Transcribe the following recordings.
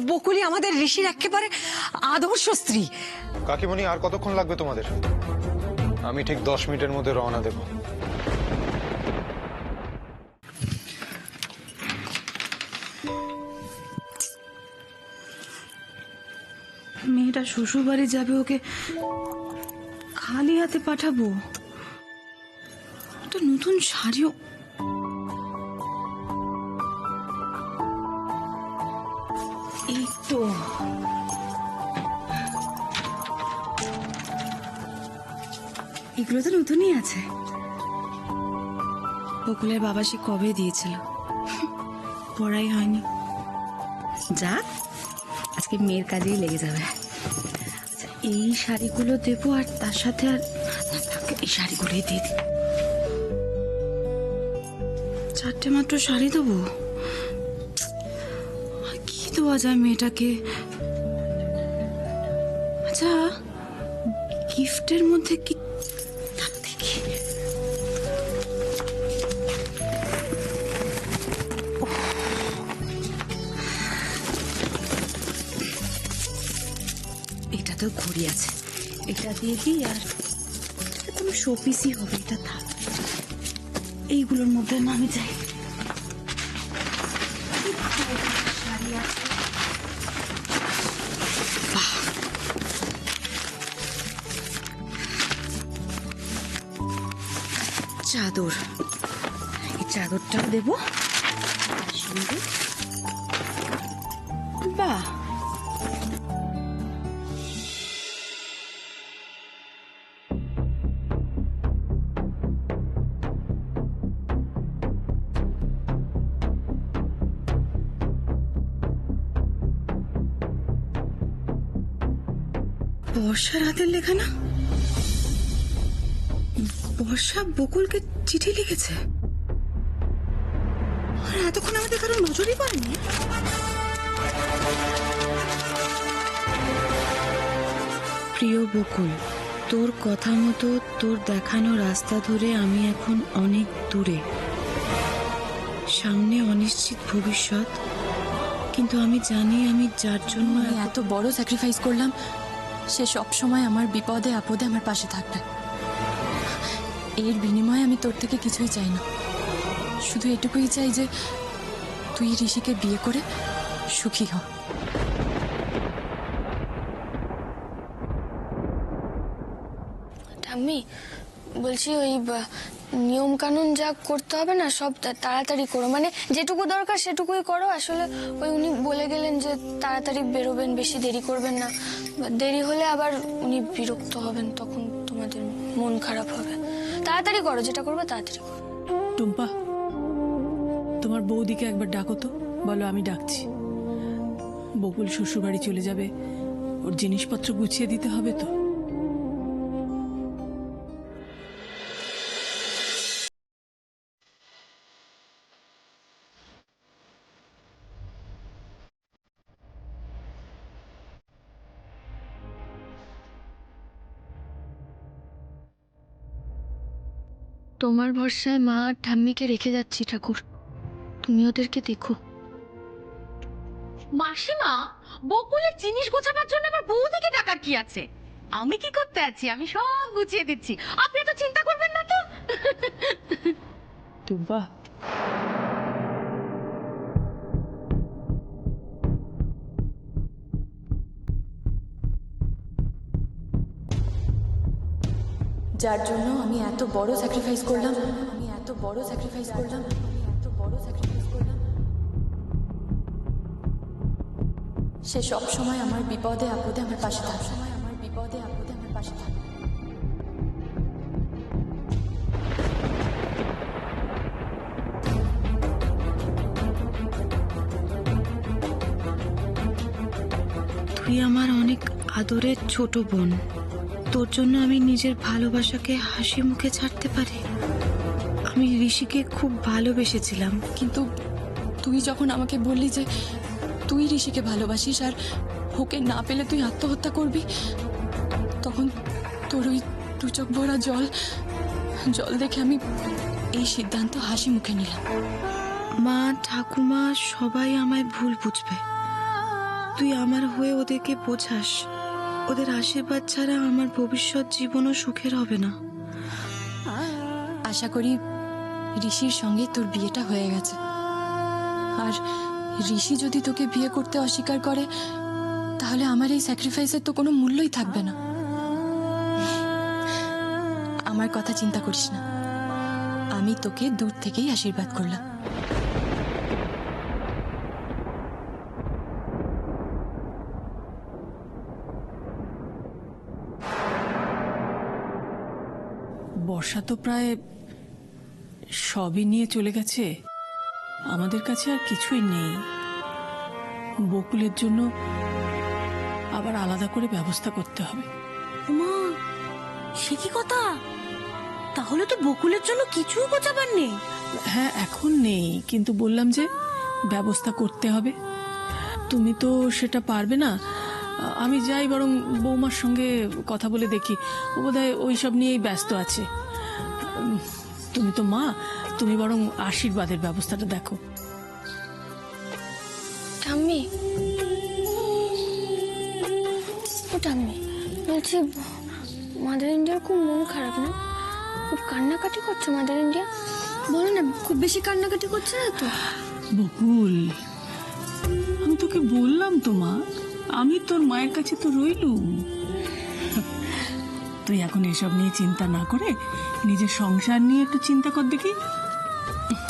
বকুলি আমাদের ঋষির একেবারে আদর্শ স্ত্রী। কাকিমণি, আর কতক্ষণ লাগবে তোমাদের? আমি ঠিক 10 মিনিটের মধ্যে রওনা দেব। মেয়েটা শ্বশুর বাড়ি যাবে, ওকে খালি হাতে পাঠাবো? একটা নতুন শাড়িও। এই তো এগুলো তো নতুনই আছে। বকুলের বাবা সে কবে দিয়েছিল, পড়াই হয়নি। যাক, আজকে মেয়ের কাজেই লেগে যাবে। আচ্ছা, এই শাড়িগুলো দেবো, আর তার সাথে আর তাকে এই শাড়িগুলোই দিয়ে দিই। 4টে মাত্র শাড়ি দেবো, আর কি দেওয়া যায় মেয়েটাকে? আচ্ছা, গিফটের মধ্যে কি দেখি। এটা তো ঘড়ি আছে, এটা দিয়ে দিই। আর কোনো শোপিসই হবে, এটা থাক। এইগুলোর মধ্যে না আমি যাই। চাদর, এই চাদরটাও দেবো তার সঙ্গে। বাহ, বর্ষার হাতের লেখা না? বর্ষা বকুলকে চিঠি লিখেছে, আর এতক্ষণ আমাদের কারো নজরই পড়েনি। প্রিয় বকুল, তোর কথা মতো তোর দেখানো রাস্তা ধরে আমি এখন অনেক দূরে। সামনে অনিশ্চিত ভবিষ্যৎ, কিন্তু আমি জানি আমি যার জন্য এত বড় স্যাক্রিফাইস করলাম, সে সব সময় আমার বিপদে আপদে আমার পাশে থাকবে। এর বিনিময়ে আমি তোর থেকে কিছুই চাই না, শুধু এটুকুই চাই যে তুই ঋষিকে বিয়ে করে সুখী হ। ঠাম্মি, বলছি ওই নিয়ম কানুন যা করতে হবে না সব তাড়াতাড়ি করো, মানে যেটুকু দরকার সেটুকুই করো। আসলে ওই উনি বলে গেলেন যে তাড়াতাড়ি বেরোবেন, বেশি দেরি করবেন না। দেরি হলে আবার উনি বিরক্ত হবেন, তখন তোমাদের মন খারাপ হবে। তাড়াতাড়ি করো, যেটা করবে তাড়াতাড়ি করো। টুম্পা, তোমার বৌদিকে একবার ডাকো তো, বলো আমি ডাকছি। বকুল শ্বশুরবাড়ি চলে যাবে, ওর জিনিসপত্র গুছিয়ে দিতে হবে তো। তোমার ভরসায় মা আর ঠাম্মিকে রেখে যাচ্ছি ঠাকুর, তুমি ওদেরকে দেখো। মাসিমা, বকুলের জিনিস গোছাবার জন্য আবার বৌদিকে ডাকার কি আছে? আমি কি করতে আছি, আমি সব গুছিয়ে দিচ্ছি, আপনি তো চিন্তা করবেন না তো। টুম্পা, যার জন্য আমি এত বড় স্যাক্রিফাইস করলাম, সে সব সময় আমার বিপদে আপদে আমার পাশে থাকবে। তুই আমার অনেক আদরের ছোট বোন, তোর জন্য আমি নিজের ভালোবাসাকে হাসি মুখে ছাড়তে পারি? আমি ঋষিকে খুব ভালোবেসেছিলাম, কিন্তু তুই যখন আমাকে বললি যে তুই ঋষিকে ভালোবাসিস আর ওকে না পেলে তুই আত্মহত্যা করবি, তখন তোর ওই দু চোখ ভরা জল দেখে আমি এই সিদ্ধান্ত হাসি মুখে নিলাম। মা ঠাকুমা সবাই আমায় ভুল বুঝবে, তুই আমার হয়ে ওদেরকে বোঝাস। ওদের আশীর্বাদ ছাড়া আমার ভবিষ্যৎ জীবনও সুখের হবে না। আশা করি ঋষির সঙ্গে তোর বিয়েটা হয়ে গেছে, আর ঋষি যদি তোকে বিয়ে করতে অস্বীকার করে তাহলে আমার এই স্যাক্রিফাইসের তো কোনো মূল্যই থাকবে না। আমার কথা চিন্তা করিস না, আমি তোকে দূর থেকেই আশীর্বাদ করলাম। বর্ষা তো প্রায় সবই নিয়ে চলে গেছে, আমাদের কাছে আর কিছুই নেই। বকুলের জন্য আবার আলাদা করে ব্যবস্থা করতে হবে। মা, সে কি কথা? তাহলে তো বকুলের জন্য কিছুই গোছাবার নেই। হ্যাঁ, এখন নেই, কিন্তু বললাম যে ব্যবস্থা করতে হবে। তুমি তো সেটা পারবে না। আমি যাই, বরং বৌমার সঙ্গে কথা বলে দেখি, ও বোধহয় ওইসব নিয়েই ব্যস্ত আছে। তুমি তো মা, তুমি বরং আশীর্বাদের ব্যবস্থাটা দেখো। ঠাম্মি, ও ঠাম্মি, বলছি মাদার ইন্ডিয়ার খুব মন খারাপ না? খুব কান্নাকাটি করছে মাদার ইন্ডিয়া। বলো না, খুব বেশি কান্নাকাটি করছে না তো? বকুল, আমি তোকে বললাম তো মা, আমি তোর মায়ের কাছে তো রইলুম। তুই এখন এসব নিয়ে চিন্তা না করে নিজের সংসার নিয়ে একটু চিন্তা কর দেখি।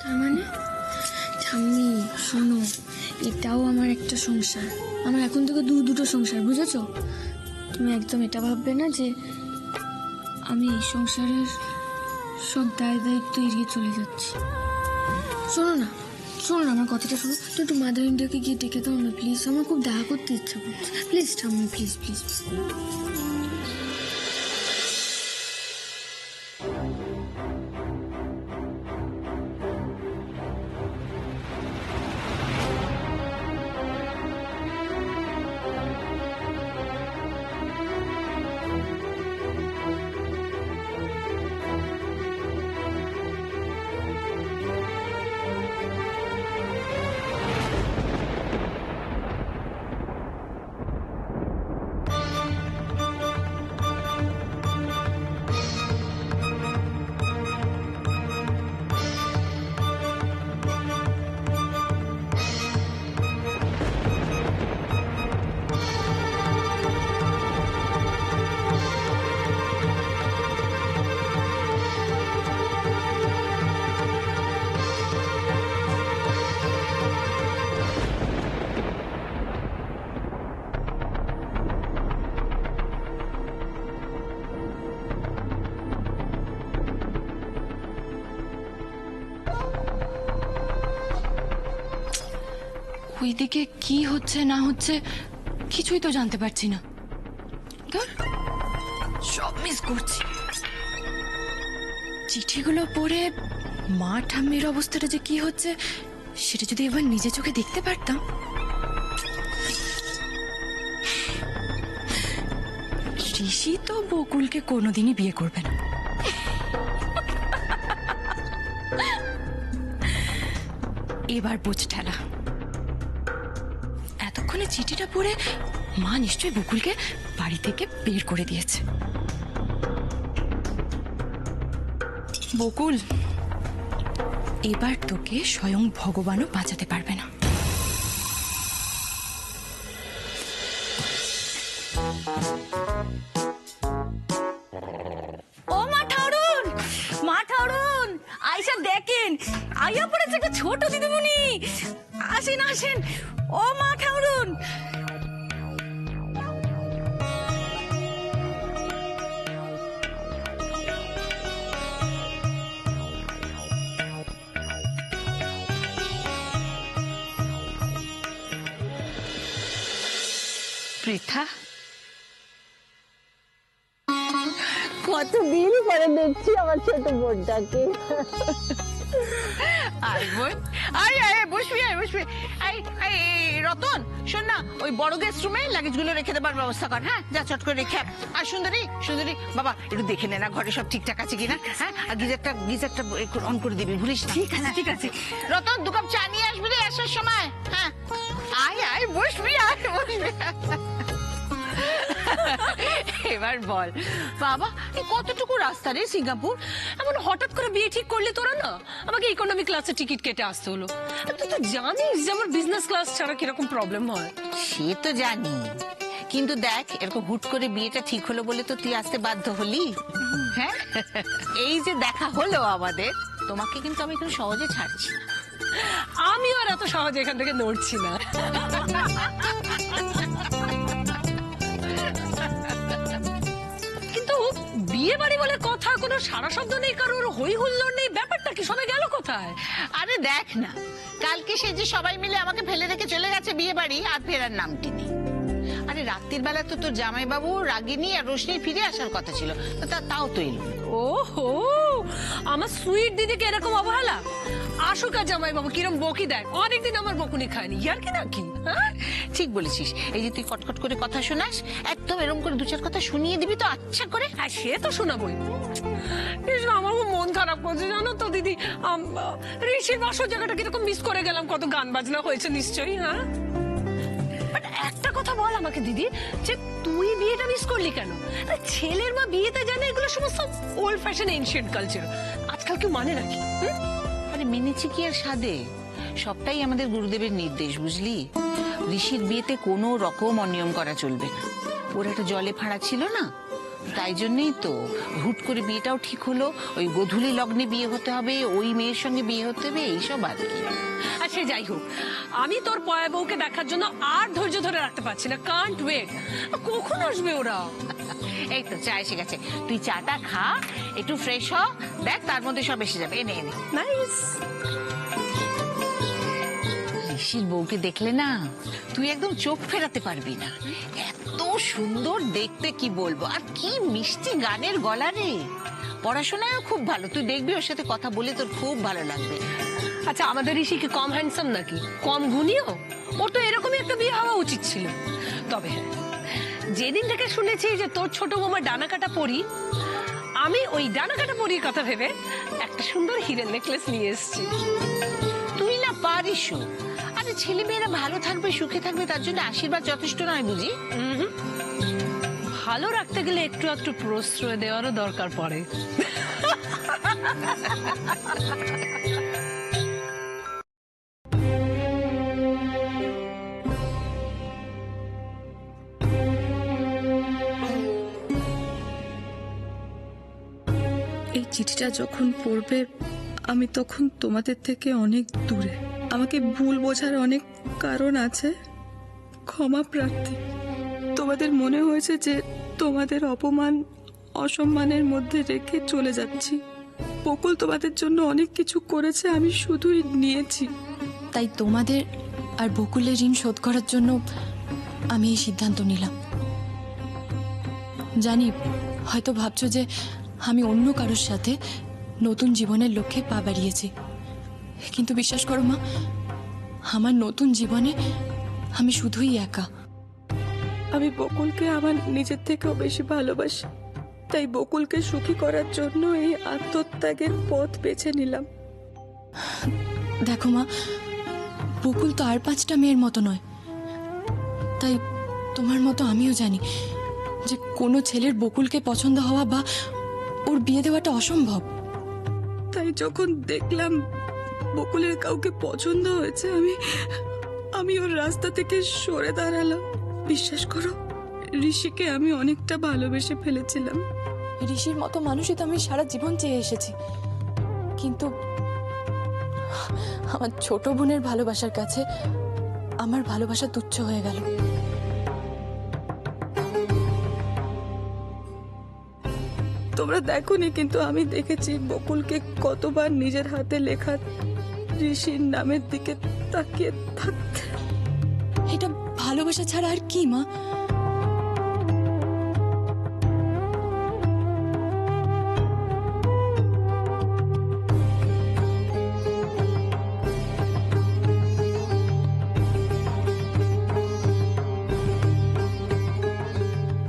তার মানে ঠাম্মি শোনো, এটাও আমার একটা সংসার। আমার এখন থেকে দুটো সংসার, বুঝেছো? তুমি একদম এটা ভাববে না যে আমি এই সংসারের সব দায়িত্ব এড়িয়ে চলে যাচ্ছি। শোনো না, আমার কথাটা শোনো। তুই একটু মাদার ইন্ডিয়াকে গিয়ে ডেকে দাও না প্লিজ, আমার খুব দেখা করতে ইচ্ছা করছে। প্লিজ ঠাম্মি, প্লিজ প্লিজ। ওইদিকে কি হচ্ছে না হচ্ছে কিছুই তো জানতে পারছি না, ধুর, সব মিস করছি। চিঠিগুলো পড়ে মা ঠাম্মির অবস্থাটা যে কি হচ্ছে সেটা যদি এবার নিজে চোখে দেখতে পারতাম। ঋষি তো বকুলকে কোনোদিনই বিয়ে করবে না। এবার বোঝ ঠেলা। এতক্ষণে চিঠিটা পড়ে মা নিশ্চয়ই বকুলকে বাড়ি থেকে বের করে দিয়েছে। বকুল, এবার তোকে স্বয়ং ভগবানও বাঁচাতে পারবে না। ও মা ঠাউরুন, আইসা দেখেন, আইয়া পড়েছে একটা ছোট দিদিমণি। আসেন আসেন, ও মা ঠাউরুন। পৃথা, কতদিন পরে দেখছি আমার ছোট বোনটাকে। আয় বোন, আয় আয়, বসবি আয়, বসবি। রতন, শোন না, ওই বড় গেস্ট রুমে লাগেজ গুলো রেখে দেবার ব্যবস্থা কর। হ্যাঁ, যা চট করে রেখে। আর সুন্দরী, বাবা একটু দেখে নে না ঘরে সব ঠিকঠাক আছে কিনা। হ্যাঁ, আর গিজারটা অন করে দিবি, ভুলিস না। ঠিক আছে ঠিক আছে। রতন, 2 কাপ চা নিয়ে আসবি রে আসার সময়। হ্যাঁ। আয় আয় বসবি, আয় বসবি। এবার বল বাবা, এই কতটুকু রাস্তা রে সিঙ্গাপুর? এমন হঠাৎ করে বিয়ে ঠিক করলে তোরা না, আমাকে ইকোনমি ক্লাসে টিকিট কেটে আসতে হলো। তুই তো জানিস যে আমার বিজনেস ক্লাস ছাড়া কিরকম প্রবলেম হয়। সে তো জানি, কিন্তু দেখ এরকম হুট করে বিয়েটা ঠিক হলো বলে তো তুই আসতে বাধ্য হলি। হ্যাঁ, এই যে দেখা হলো আমাদের, তোমাকে কিন্তু আমি একটু সহজে ছাড়ছি না। আমি আর এত সহজে এখান থেকে নড়ছি না। কিন্তু বিয়ে বাড়ি বলে কথা, কোনো সারা শব্দ নেই, কারোর হই হুল্লোড় নেই, ব্যাপারটা কি? সবাই গেল কোথায়? আরে দেখ না, কালকে সে যে সবাই মিলে আমাকে ফেলে রেখে চলে গেছে বিয়ে বাড়ি, আর ফেরার নামটি নেই। আরে রাত্রির বেলা তো তোর জামাইবাবু, রাগিনী আর রোশনি ফিরে আসার কথা ছিল, তো তাও তো এলো। ওহো, আমার সুইট দিদিকে এরকম অবহেলা? আসুক আর জামাইবাবু কিরম বকি দেয়, অনেকদিন আমার বকুনি খায়নি। ইয়ার কি নাকি? হ্যাঁ, ঠিক বলেছিস। এই যে তুই কটকট করে কথা শোনাস, একদম এরকম করে দু চার কথা শুনিয়ে দিবি তো আচ্ছা করে। আর সে তো শোনাবই। আমার খুব মন খারাপ করছে জানো তো দিদি। ঋষির বাসর জায়গাটা কিরকম মিস করে গেলাম, কত গান বাজনা হয়েছে নিশ্চয়ই। হ্যাঁ, বাট একটা কথা বল আমাকে দিদি, যে তুই বিয়েটা মিস করলি কেন? ছেলের মা বিয়েতে জানে এগুলো সমস্ত ওল্ড ফ্যাশন এনশিয়েন্ট কালচার, আজকাল কেউ মানে নাকি? আরে মেনেছি কি আর সাধে, সবটাই আমাদের গুরুদেবের নির্দেশ, বুঝলি? ঋষির বিয়েতে কোনো রকম অনিয়ম করা চলবে না। ওর একটা জলে ফাঁড়া ছিল না, তাই জন্যই তো হুট করে বিয়েটাও ঠিক হলো। ওই গোধূলি লগ্নে বিয়ে হতে হবে, ওই মেয়ের সঙ্গে বিয়ে হতে হবে, এইসব আর কি। আচ্ছা যাই হোক, আমি তোর পয়া বউকে দেখার জন্য আর ধৈর্য ধরে রাখতে পারছি না। Can't wait. কখন আসবে ওরা? এই তো চা এসে গেছে, তুই চাটা খা, একটু ফ্রেশ হ, দেখ তার মধ্যে সব এসে যাবে। এনে এনে। নাইস। ঋষির বউকে দেখলে না তুই একদম চোখ ফেরাতে পারবি না, এত সুন্দর দেখতে কি বলবো, আর কি মিষ্টি গানের গলা রে। পড়াশোনায়ও খুব ভালো, তুই দেখবি ওর সাথে কথা বলে তোর খুব ভালো লাগবে। আচ্ছা, আমাদের ঋষি কি কম হ্যান্ডসাম নাকি? কম গুণীও? ওর তো এরকমই একটা বিয়ে হওয়া উচিত ছিল। তবে হ্যাঁ, যেদিন থেকে শুনেছি যে তোর ছোট বৌমা ডানা কাটা পরি, আমি ওই ডানা কাটা পরির কথা ভেবে একটা সুন্দর হিরের নেকলেস নিয়ে এসেছি। তুই না পারিস। আরে ছেলে মেয়েরা ভালো থাকবে, সুখে থাকবে, তার জন্য আশীর্বাদ যথেষ্ট নয় বুঝি? ভালো রাখতে গেলে একটু একটু প্রশ্রয় দেওয়ারও দরকার পড়ে। এই চিঠিটা যখন পড়বে, আমি তখন তোমাদের থেকে অনেক দূরে। আমাকে ভুল বোঝার অনেক কারণ আছে, ক্ষমা প্রার্থী। তোমাদের মনে হয়েছে যে তোমাদের অপমান অসম্মানের মধ্যে রেখে চলে যাচ্ছি। বকুল তোমাদের জন্য অনেক কিছু করেছে, আমি শুধুই নিয়েছি। তাই তোমাদের আর বকুলের ঋণ শোধ করার জন্য আমি এই সিদ্ধান্ত নিলাম। জানি হয়তো ভাবছো যে আমি অন্য কারোর সাথে নতুন জীবনের লক্ষ্যে পা বাড়িয়েছি, কিন্তু বিশ্বাস করো মা, আমার নতুন জীবনে আমি শুধুই একা। আমি বকুলকে আমার নিজের থেকেও বেশি ভালোবাসি, তাই বকুলকে সুখী করার জন্য এই আত্মত্যাগের পথ বেছে নিলাম। দেখো মা, বকুল তো আর 5টা মেয়ের মতো নয়, তাই তোমার মতো আমিও জানি যে কোনো ছেলের বকুলকে পছন্দ হওয়া বা ওর বিয়ে দেওয়াটা অসম্ভব। তাই যখন দেখলাম বকুলের কাউকে পছন্দ হয়েছে, আমি ওর রাস্তা থেকে সরে দাঁড়ালাম। বিশ্বাস করো, ঋষিকে আমি অনেকটা ভালোবেসে ফেলেছিলাম। ঋষির মতো মানুষই তো আমি সারা জীবন চেয়ে এসেছি, কিন্তু আমার ছোট বোনের ভালোবাসার কাছে আমার ভালোবাসা তুচ্ছ হয়ে গেল। তোমরা দেখোনি, কিন্তু আমি দেখেছি বকুলকে কতবার নিজের হাতে লেখা ঋষির নামের দিকে তাকিয়ে থাকতে। এটা ভালোবাসা ছাড়া আর কি মা?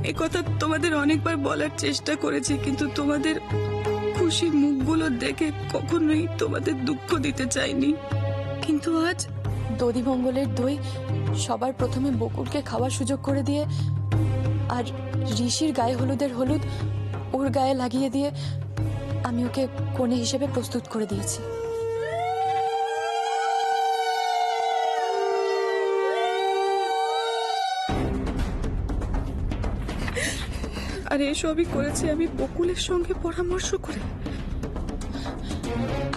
এই কথা তোমাদের অনেকবার বলার চেষ্টা করেছি, কিন্তু তোমাদের খুশি মুখগুলো দেখে কখনোই তোমাদের দুঃখ দিতে চাইনি। কিন্তু আজ দধিমঙ্গলের দই সবার প্রথমে বকুলকে খাওয়ার সুযোগ করে দিয়ে আর ঋষির গায়ে হলুদের হলুদ ওর গায়ে লাগিয়ে দিয়ে আমি ওকে কনে হিসেবে প্রস্তুত করে দিয়েছি। আর এসবই করেছি আমি বকুলের সঙ্গে পরামর্শ করে।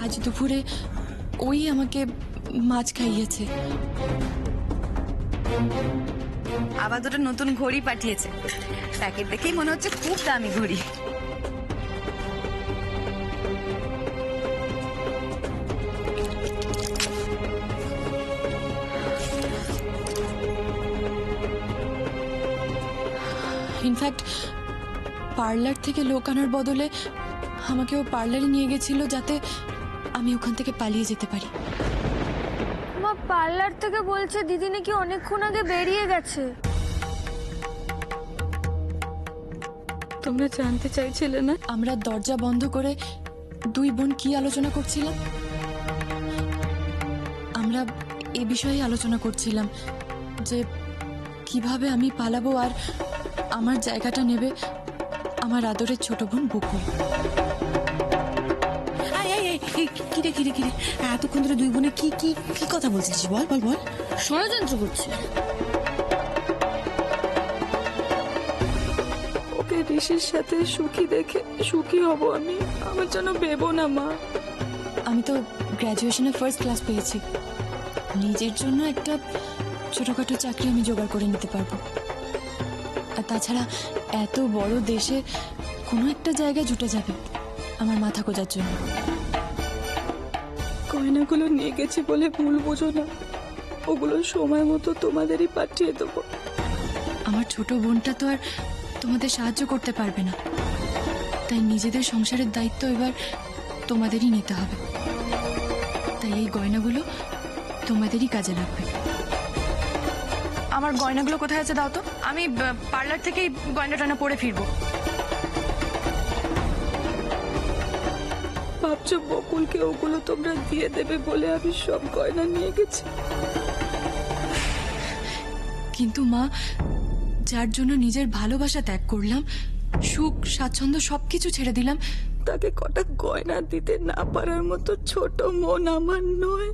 আজ দুপুরে ওই আমাকে মাছ খাইয়েছে। আবার দুটো নতুন ঘড়ি পাঠিয়েছে, প্যাকেট দেখেই মনে হচ্ছে খুব দামি ঘড়ি। ইনফ্যাক্ট পার্লার থেকে লোক আনার বদলে আমাকে ও পার্লারে নিয়ে গেছিল যাতে আমি ওখান থেকে পালিয়ে যেতে পারি। মা পার্লার থেকে বলছে দিদি নাকি অনেকক্ষণ আগে বেরিয়ে গেছে। তোমরা জানতে চাইছিলে না? আমরা দরজা বন্ধ করে দুই বোন কি আলোচনা করছিলাম? আমরা এ বিষয়ে আলোচনা করছিলাম যে কিভাবে আমি পালাবো আর আমার জায়গাটা নেবে আমার আদরের ছোট বোন বকুল। কিরে কিরে কিরে এতক্ষণ ধরে দুই বোনে কি কি কি কথা বলছিস? বল বল বল। ষড়যন্ত্র করছে। ওকে ঋষির সাথে সুখী দেখে সুখী হব আমি, আমার জন্য ভেবো না মা। আমি তো গ্র্যাজুয়েশনে ফার্স্ট ক্লাস পেয়েছি, নিজের জন্য একটা ছোটখাটো চাকরি আমি জোগাড় করে নিতে পারবো। আর তাছাড়া এত বড় দেশে কোনো একটা জায়গায় জুটে যাবে আমার মাথা গোজার জন্য। গয়নাগুলো নিয়ে গেছি বলে ভুল বোঝো না, ওগুলো সময় মতো তোমাদেরই পাঠিয়ে দেবো। আমার ছোট বোনটা তো আর তোমাদের সাহায্য করতে পারবে না, তাই নিজেদের সংসারের দায়িত্ব এবার তোমাদেরই নিতে হবে। তাই এই গয়নাগুলো তোমাদেরই কাজে লাগবে। আমার গয়নাগুলো কোথায় আছে দাও তো, আমি পার্লার থেকেই গয়না টয়না পরে ফিরবো। ভাবছো বকুলকে ওগুলো তোমরা দিয়ে দেবে বলে আমি সব গয়না নিয়ে গেছি? কিন্তু মা, যার জন্য নিজের ভালোবাসা ত্যাগ করলাম, সুখ স্বাচ্ছন্দ্য সবকিছু ছেড়ে দিলাম, তাকে কটা গয়না দিতে না পারার মতো ছোট মন আমার নয়,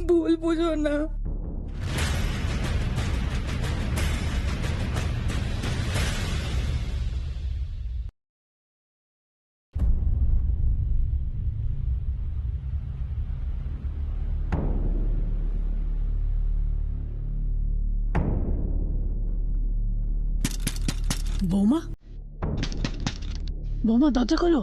ভুল বুঝো না। বৌমা, বৌমা দরজা খোলো।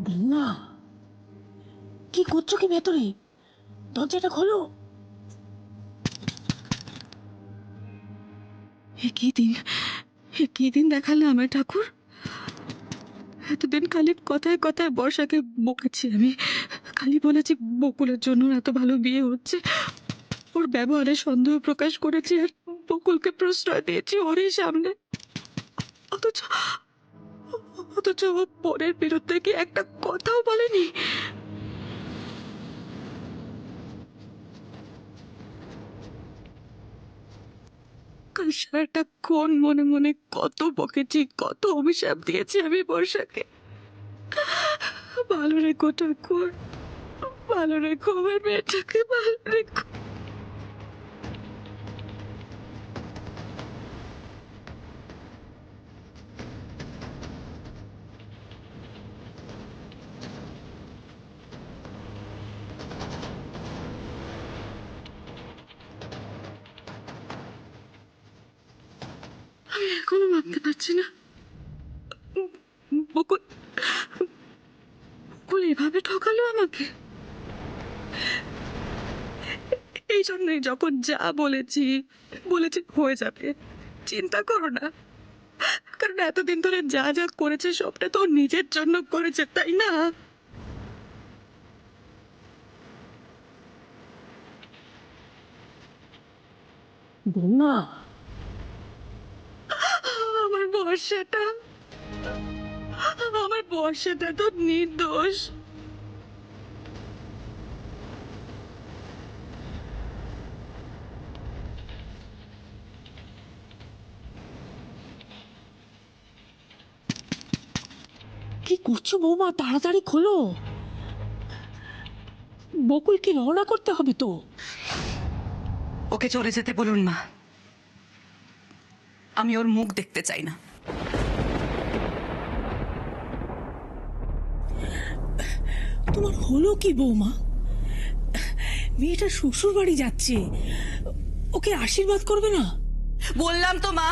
বৌমা, কি করছো কি ভেতরে? দরজাটা খোলো। কি দিন দেখালে আমায় ঠাকুর। এতদিন খালি কথায় কথায় বর্ষাকে বকেছি আমি, খালি বলেছি বকুলের জন্য এত ভালো বিয়ে হচ্ছে, ওর ব্যবহারে সন্দেহ প্রকাশ করেছি আর বকুলকে প্রশ্রয় দিয়েছি ওরই সামনে। অথচ অথচ ও পরের বিরুদ্ধে কি একটা কথাও বলেনি। কাল সারাটা কোন মনে মনে কত বকেছি, কত অভিশাপ দিয়েছি আমি বর্ষাকে। ভালো রেখো ঠাকুর, ভালো রেখো আমার মেয়েটাকে, ভালো রেখো। আমি এখনো ভাবতে পারছি না বকুল বকুল এভাবে ঠকালো আমাকে। এই জন্যই যখন যা বলেছি হয়ে যাবে, চিন্তা করো না, কারণ এতদিন ধরে যা যা করেছে সবটা তো ওর নিজের জন্য করেছে, তাই না? বৌমা, আমার বর্ষাটা, আমার বর্ষাটা তো নির্দোষ। কি করছো বৌমা? তাড়াতাড়ি খোলো, বকুলকে রওনা করতে হবে তো। ওকে চলে যেতে বলুন মা, আমি ওর মুখ দেখতে চাই না। তোমার হলো কি বৌমা? মেয়েটা শ্বশুর বাড়ি যাচ্ছে, ওকে আশীর্বাদ করবে না? বললাম তো মা,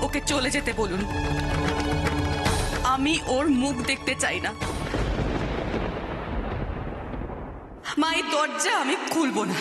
ওকে চলে যেতে বলুন, আমি ওর মুখ দেখতে চাই না। মা, এই দরজা আমি খুলবো না।